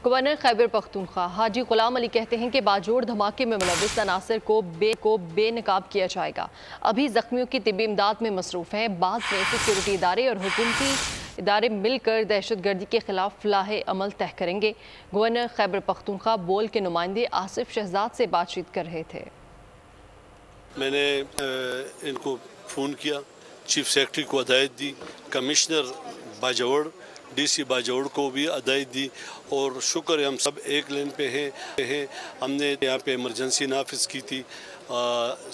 Governor Khyber Pakhtunkhwa हाजी गुलाम अली कहते हैं कि बाजोड़ धमाके में मुलव्विस अनासर को बेनकाब किया जाएगा। अभी जख्मियों की तिब्बी इमदाद में मसरूफ हैं। बाद में सिक्योरिटी इदारे और हुकूमती इदारे मिलकर दहशत गर्दी के खिलाफ लाहे अमल तय करेंगे। गवर्नर खैबर पख्तूनख्वा बोल के नुमाइंदे आसिफ शहजाद से बातचीत कर रहे थे। मैंने इनको फ़ोन किया, चीफ सेक्रेटरी को हदायत दी, कमिश्नर बाजोड़ डीसी बाजोड़ को भी हदायत दी और शुक्र है हम सब एक लाइन पे हैं। हमने यहाँ पे इमरजेंसी नाफिज की थी।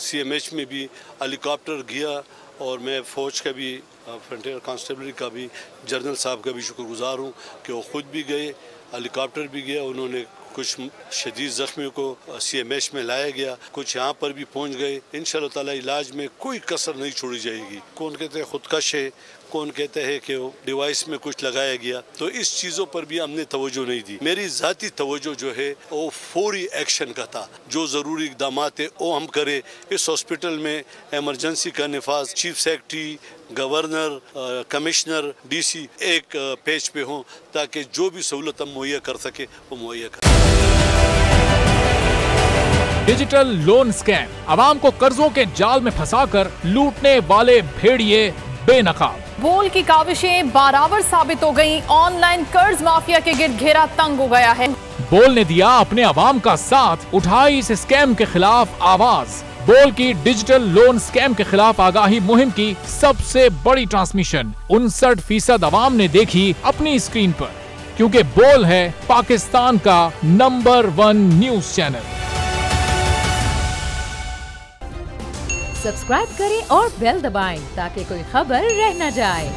CMH में भी हेलीकॉप्टर गया और मैं फ़ौज का भी फ्रंटियर कांस्टेबल का भी जनरल साहब का भी शुक्रगुजार हूँ कि वो ख़ुद भी गए, हेलीकॉप्टर भी गया। उन्होंने कुछ शदीद ज़ख्मियों को CMH में लाया गया, कुछ यहाँ पर भी पहुँच गए। इंशाअल्लाह ताला इलाज में कोई कसर नहीं छोड़ी जाएगी। कौन कहते हैं खुदकश है, कौन कहते हैं कि वो डिवाइस में कुछ लगाया गया, तो इस चीज़ों पर भी हमने तवज्जो नहीं दी। मेरी ज़ाती तवज्जो जो है वो फौरी एक्शन का था। जो ज़रूरी इक़दाम है वो हम करें। इस हॉस्पिटल में एमरजेंसी का नफाज chief secretary, governor, commissioner, DC एक पेज पे हों ताकि जो भी सहूलत हम मुहैया कर सके वो मुहैया करें। डिजिटल लोन स्कैम, आवाम को कर्जों के जाल में फंसाकर लूटने वाले भेड़िए बेनकाब। बोल की काविशें बारावर साबित हो गईं। ऑनलाइन कर्ज माफिया के गिर्द घेरा तंग हो गया है। बोल ने दिया अपने आवाम का साथ, उठाई इस स्कैम के खिलाफ आवाज। बोल की डिजिटल लोन स्कैम के खिलाफ आगाही मुहिम की सबसे बड़ी ट्रांसमिशन 59% आवाम ने देखी अपनी स्क्रीन पर, क्योंकि बोल है पाकिस्तान का नंबर 1 न्यूज चैनल। सब्सक्राइब करें और बेल दबाएं ताकि कोई खबर रह न जाए।